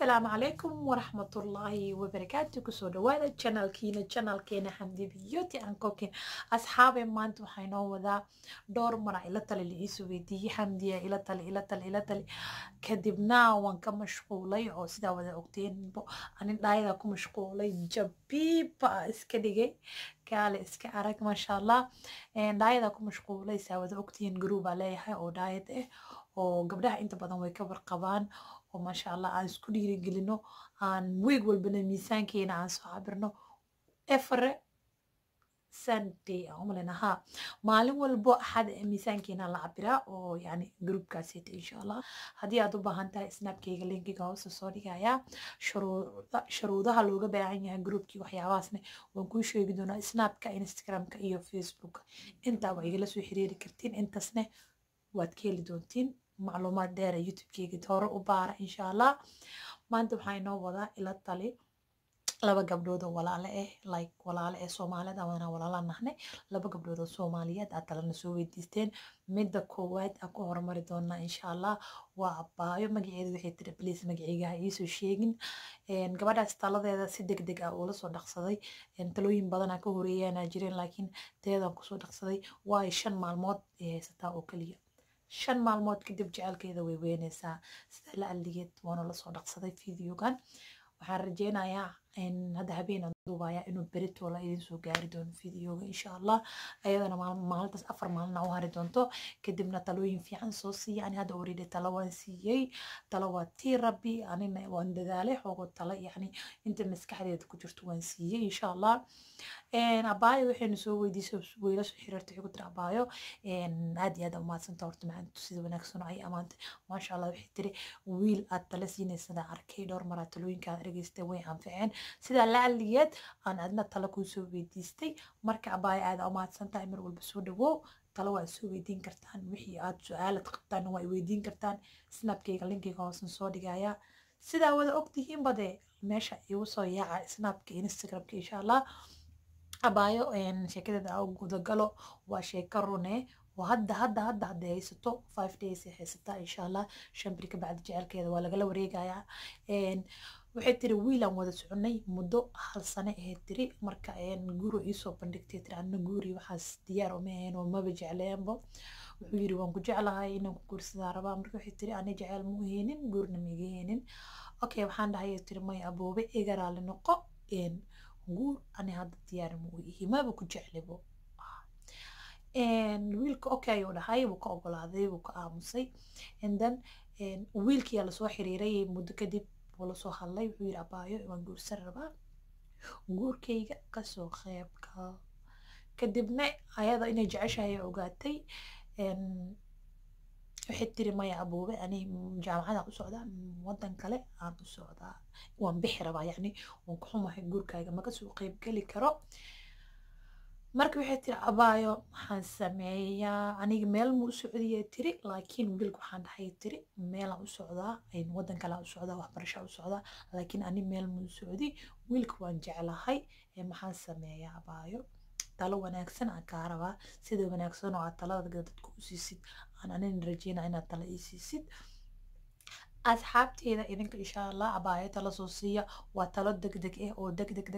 السلام عليكم ورحمة الله وبركاته كسو دوادا channel كينا حمدي بيوتي عن كوكين أصحابي ما انتو حينو وذا دور مرا إلا تالي اللي إيسو بيدي حمدي إلا تالي كدبنا وان كمشغولي أو سيدا وذا أوكتين بو أنا دايدا كمشغولي جبيبا اسكديجي كالي اسك عراك ما شاء الله دايدا كمشغولي ساوذا أوكتين جروب عليها أو دايد oo gabdhaha inta badan way ka warqabaan oo maasha Allah aan isku dhiirigelino aan weeg walbana miisaankeena aan soo cabirno every Sunday aan maleynaha maalin walbo axad miisaankeena la cabiraa oo yani groupkaasi insha Allah hadii aad u baahan tahay snapkayga linkiga hoos soo dhigaya shuruudaha looga baahan yahay groupkii waxyaabahaasna waan ku sheegi doonaa snapka instagramka iyo facebooka inta way igala soo xiriiri kartiin intaasna waad ka heli doontiin macluumaad dheer youtube-kayga hore u baara insha Allah maanta waxaa inoo wadaa ila tali laba gabdhood oo walaalo walaalo Soomaaliyeed aan walaalo nahnay laba gabdhood oo Soomaaliyeed aad talana soo weydiisteen midda koowaad aan ku hormari doonaa insha Allah waa abaayo magaceedu waxay tiri please magacayga ha iisoo sheegin gabadhaas taladeeda si degdeg ah oo la soo dhaqsaday talooyin badan ka horeeyana jireen laakiin teedan ku soo dhaqsaday waa 5 maalmood haysataa oo kaliya 5 maalmood kadib jecelkeeda way weynaysaa sida la aligeed waana la soo dhaqsaday videogan waxaan rajeynayaa in hada habeen aan duubaya inuu berito la idin soo gaari doono videoga insha Allah ayadana maalintaas 4 maalin oo hari doonto kadibna talooyin fiican soo siiya ani hada already talo waan siiyay talo waa tii rabbi anina waan dadaalay xogo talo yani inta maskaxdeeda ku jirto waan siiyay insha Allah abaayo waxaynu soo weydiisay weyla soo xiriirtay ugu tira abaayo aad iyo aad u maadsanta horta maanta sida wanaagsan ay amaanta maasha Allah waxay tiri wiil aad tala siinaysa arkay dhowr mar talooyinka dhageystay way anfaceen sida la aligeed aan adna tala ku soo weydiistay marka abaayo aad u maadsantahay mar walba soo dhawow talo waa soo weydiin kartaan wixii aad su'aalad qabtaan waa weydiin kartaan snapkayga linkiga hoos soo dhigaya sida wada ogtihiin bade meesha igu soo yaaca snapka instagramka insha Allah abaayo sheekada aan guda galo waa sheeko rune hadda haysato 5 days haysataa insha Allah 5 bari ka bacdi jecelkeeda waa laga la wareegayaa waxay tiri wiilan wada soconay muddo hal sano ah tiri marka guru ii soo bandhigtay tiri anna guri waxaas diyaar uma ahayn oo maba jecleenbo wuxuu yiri waan ku jeclahay inaan ku guursadaa rabaa marka waxay tiri ani jecel ma uheenin gurna ma iga heenin okay waxaan dhahay tiri may aboobe iga raali noqo guur ani hadda diyaar ma u ihi maba ku jeclebo wiilka okay ayuu dhahay wuu ka ogolaaday wuu ka aamusay and then wiilkii la soo xiriiray muddo kadib wala soo hadlay wuxuu yiri abaayo waan guursan rabaa guurkayga ka soo qayb gal kadibna ayada inay jeceshahay ogaatay waxay tiri maya aboobe ani jaamacada u socdaa wadan kale aan u socdaa waan bixi rabaa yani waan ku xumahay guurkayga ma ka soo qayb gali karo marka waxay tiri abaayo waxaan sameeyaa aniga meel mu socdiye tiri laakiin wiilku waxaan dhahay tiri meel aan u socdaa wadan kale aan u socdaa waxbarasho u socdaa laakiin ani meel mu socdi wiilku waan jeclahay maxaan sameeyaa abaayo talo wanaagsan aan ka rabaa sida wanaagsan oo aad talada dadku u siisid aan anin rajeynaa inaad talo ii siisid asxaabteeda idinka insha Allah abaayo talo soo siiya waa talo degdeg ah oo degdeg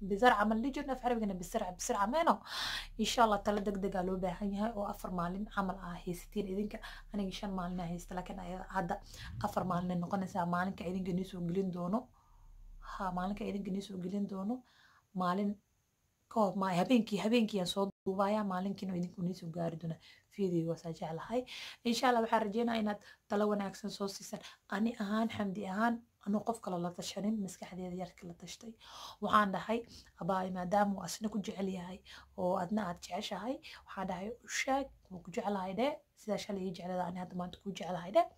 بسرعة من اللي جرنا في عربنا بسرعة منه إن شاء الله تلا دق لو باهنها أو أفر مالين عمل هيستين إذنك أنا إنشان مالنا هيست لكن هذا أفر مالنا نقول سا مالين كإذن جنسو جلين دونو مالين كإذن جنسو جلين دونو مالين كو ما هبينكي صوت وبايا مالين كنو إذن جنسو جاردنا فيديو وسجل هاي إن شاء الله بحرجينا إن تلونا أكسن صوصيسن أني أهان حمدي أهان أنا قف كلا لا تشرين مسك حد يديرك لا تشتي وعند هاي أباي مدام وأسنك وجعلي هاي وأدنى أتعيش هاي وحدا هاي وشاك وجعل هاي ده سيدا شالي يجعل ده أنا هذا ما تكون جعل هاي ده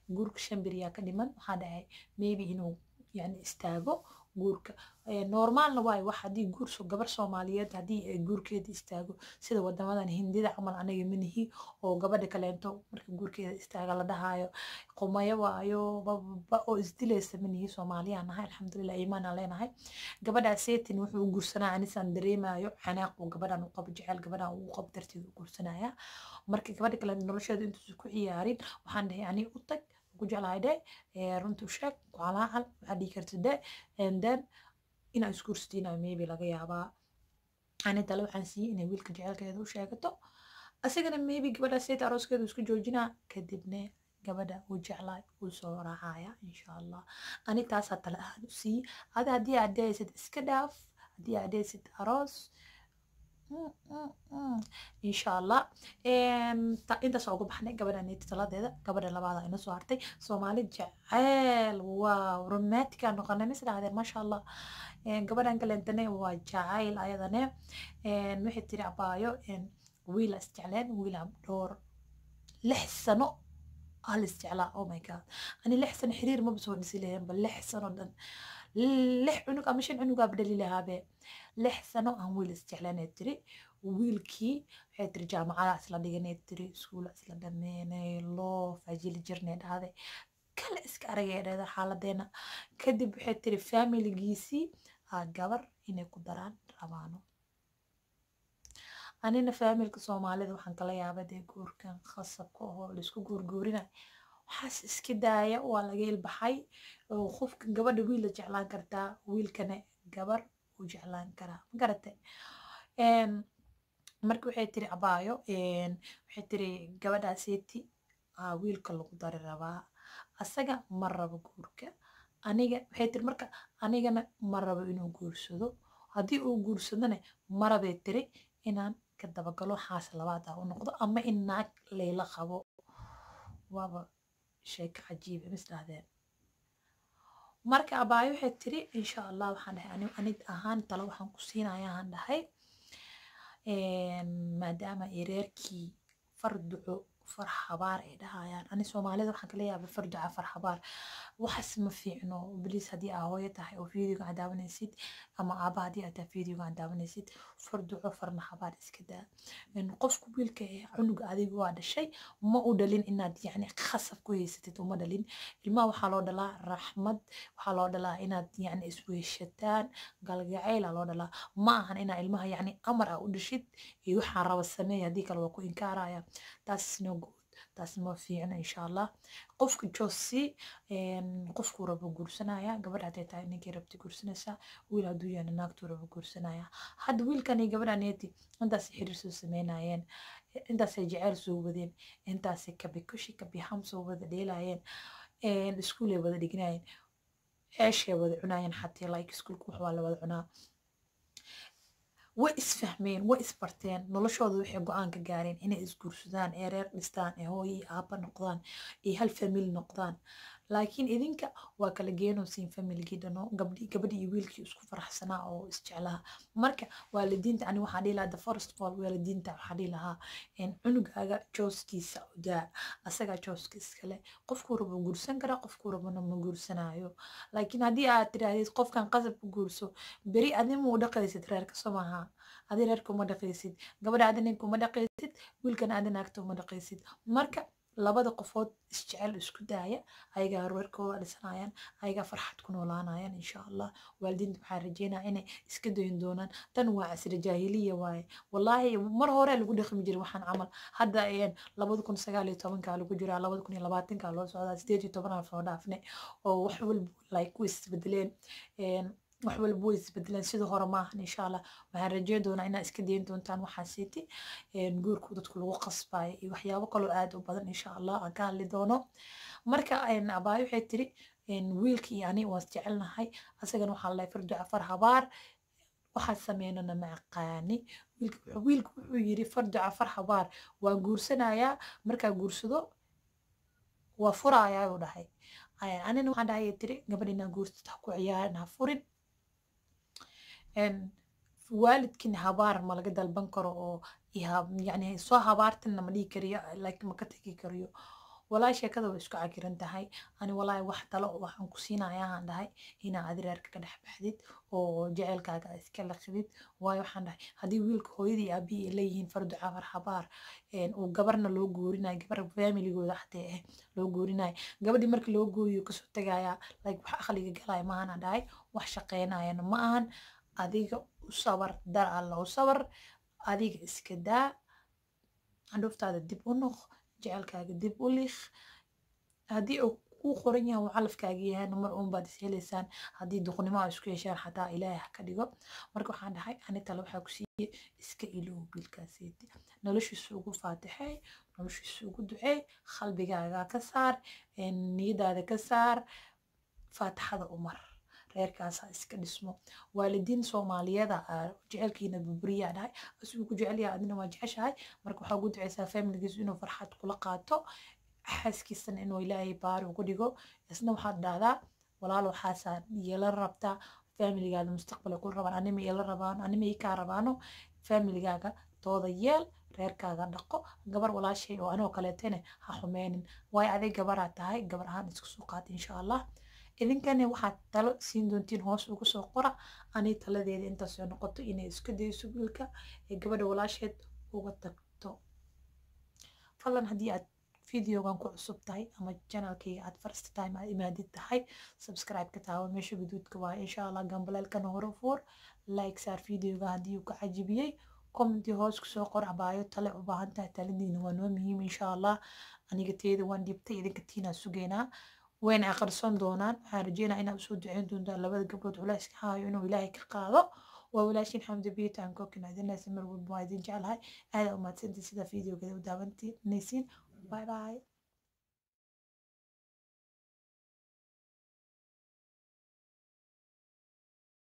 جورك شمبريا كلمة وحدا هاي maybe إنه يعني استاجو جورك نورمال نواي واحد يجور سو قبر سوماليات هدي جورك استاجو سيدا وده مثلا هندي ده عمل أنا يمنيه أو قبر كلامته مرك جورك استاج على ده هايو قمايا وايو بقى إزدلس منيه سوماليا أنا هاي الحمد لله إيمان علينا هاي قبر سيت إنه هو جورسنا عن سندري ما يو حناق وقبر أنا وقبر جعل قبر أنا وقبر ترتيب جورسنا يا مرك قبر كلام نرشد أنتو سكوا عيارين وحنا يعني قطك ku jeclahay dhe runtu sheeg calaacal waxaa dhihi karta dhe and then inaa isguursatiin maybe laga yaabaa ani tale waxaan siiyey inay wiilka jecelkeeda u sheegato asagana maybe gabadha seeta arooskeeda isku joojinaa kadibna gabadha uu jeclaay uu soo raacaya insha allah ani taasaa tale ahaan u siiyey ada haddii aad dhehaysid iska dhaaf haddii aad dhehaysid aroos insha allah intaas ugu baxnay gabadha neeti taladeeda gabadha labaada ina soo hartay soomaali jacayl wow romantica noqonay mis dhahdeen maasha allah gabadhan kalentane waa jacayl ayadane waxay tiri abaayo wiila isjecleen wiila dhowr 6 sano hal isjeclaa oh my god ani 6 sano xiriir ma soo dhisi lahayn bal 6 sano dhan 6 cunug ama 5 cunug abdali lahaabe 6 sano aan wiil isjecleen tiri wiilkii waxay tiri jaamacada isla dhiganay tiri iskuul isla dhameynay loo fajil jirnay dhahday kala iska aragayda xaaladeena kadib waxay tiri familigiisii gabar inay ku daraan rabaano anina familka Soomaalida waxaan kala yaabay guurkan khasabka oo la isku guurguurinay waxaas iska daaya waa laga ilbaxay oo qofka gabadha wiil la jeclaan kartaa wiilkana gabar u jeclaan karaa ma garatay marka waxay tiri abaayo waxay tiri gabadhaaseti wiilka lagu dari rabaa asaga ma rabo guurka aniga waxay tiri marka anigana ma rabo inuu guursado haddii uu guursadana ma rabay tiri inaan ka dabagalo xaas labaad ah u noqdo ama in naag layla qabo waaba sheeko cajiib ah misdhahdeen marka abaayo waxay tiri insha allah waxaan dhahay anid ahaan talo waxaan ku siinayaa aan dhahay maadaama reerkii farduco farxabaar ay dhahayaan ani Soomaalida waxaan kala yaabay farduca farxabaar waxas ma fiicno bilis hadii aa hooyo tahay oo fiidiyoga aad daawanaysid ama aaba hadii aad fiidiyoga aad daawanaysid farduco farna xabaar iska daa in qofku wiilka cunuga adigu waa dhashay ma u dhalin inaad yani khasab ku haysatid uma dhalin ilmaha waxaa loo dhalaa raxmad waxaa loo dhalaa inaad yani isweeshataan galgacayl loo dhalaa ma ahan inaa ilmaha yani amar u dhashid iyo waxaa raba sameey hadii kale waa ku inkaaraya taasna taas ma fiicna insha allah qofka joosi qofku rabo guursanaya gabadha ay tahay ninkii rabti guursanaysa wiil haduu yahay naagtu rabo guursanaya had wiilkan iyo gabadhaneeti intaas xiriir soo sameynayeen intaas ay jacayl soo wadeen intaas kabi kushi kabi ham soo wada dheelayeen iskuul ay wada dhignayeen eeshay wada cunayeen xataa like iskuulku wax waa la wada cunaa way isfahmeen way isbarteen noloshooda waxay go'aan ka gaareen inay isguursadaan ee reer dhistaan ee hooyo aaba noqdaan ee hal family noqdaan laakiin idinka waa kala geenaysiin family dhano gabadhi iyo wiilkii isku faraxsanaa oo isjeclaha marka waalidiinta ani waxaan dhihi lahaa the first of all waalidiinta waxaan dhihi lahaa cunugaaga jooskiisa daa asaga jooskiisa kale qofku rabo guursan kara qofku rabana ma guursanayo laakiin haddii aad tiraahdeed qofkan qasab ku guurso beri adima u dhaqaysid reerka Soomaha adi reerka uma dhaqaysid gabadha adina kuma dhaqaysid wiilkan adina naagta uma dhaqaysid marka labada qofood isjecel isku daaya ayaga reerkooda dhisanayaan ayaga farxad ku noolaanayaan insha allah waalidiinta waxaan rajeynayaa inay iska dayin doonaan tan waa casri jaahiliya waaye wallahi mar hore lagu dhaqmi jiray waxaan camal hadda 2019 lagu jiraa 2020 loo socdaa 18 soo dhaafnay oo wax walba like ku isbedeleen wax walba way isbedeleen sidoo hore ma ahan insha allah waxaan rajeyn doonaa inaad iska dayin doontaan waxaan siiti guurku dadku lagu qasbay iyo waxyaabo kale aad u badan insha allah aan ka hadli doono marka abaayo waxay tiri wiilkii ani waa jecelnahay asagana waxaa la farduca farxabaar waxaan sameynana ma aqaani wiilku wuxuu yiri farduca farxabaar waan guursanayaa markaa guursado waa furayaa uu dhahay anina waxaan dhahay tiri gabadhina guursata ku ciyaarna furin waalidkin habaar ma laga dalban karo oo yani soo habaartina ma dhihi kariyo laakiin ma ka tagi kariyo walaa sheekada way isku cakiran tahay ani walaa wax talo waxaan ku siinayaa aan dhahay ina aad reerka ka dhex baxdid oo jaceelkaaga iska laqidid waayo waxaan dhahay haddii wiilka hooyadii aabii ay leeyihiin farduca farxabaar oo gabarna loo guurinayo gabar familigooda xatee ah loo guurinayo gabadhii markii loo guuriyo kasoo tagayaa like wax aqliga galaya maahan aan dhahay wax shaqeynayana ma ahan adiga u sabar dar alla u sabar adiga iska daa candhuuftaada dib u noq jecelkaaga dib u liq haddii kuu qoran yahay uu calafkaaga yahayna mar uun baad is helaysaan haddii duqnimo aa isku yeeshaan xataa ilaahay ha ka dhigo marka waxaan dhahay ani tale waxaa ku siiyey iska iloow wiilkaaseeti noloshiisa ugu faatixay noloshiisa ugu duceey qalbigaaga ka saar niyadaada ka saar faatixada umar reerkaasaa iska dhismo waalidiin soomaaliyeeda jecelkiina burburiyaa dhahay asuu ku jecel yahay adina waa jeceshahay marka waxaa ugu duceysaa familigiisu inuu farxad kula qaato xaaskiisana inuu ilaahay baari ugu dhigo isna waxaad dhahdaa walaal waxaasaa yeelan rabtaa familigaada mustaqbalka ku rabaan anima yeela rabaano anima ii kaa rabaano familigaaga tooda yeel reerkaaga dhaqo gabar walaashay oo anoo kaleetene ha xumeynin waayo aday gabaraa tahay gabar ahaan isku soo qaad insha allah idinkana waxaad talo siin doontiin hoos ugu soo qora ani taladeeda intaas soo noqoto inay iska dayso wiilka ee gabadha walaasheed uga tagto fadlan haddii aad videogan ku cusub tahay ama channelkayga aad first time aad imaadid tahay subscribe ka taawo meesha guduudka waaye insha allah gambaleelkana hore fuur like saar videoga haddii uu ka cajibiyey commenti hoos kusoo qor abaayo tale u baahan tahay taladiina waa noo muhiim insha allah aniga teeda waan dhibtay idinka tiinaa sugeynaa wayna aqrisan doonaan waxaan rajeynaa inaad usoo duceyn doontaan labada gabdhood culayska haayo inuu ilaahay ka qaado waa walaashin xamdi biitaan kookina idinaysa mar walba waa idin jeclahay aada umahadsantii sida videogeeda u daawanaysiin bye bye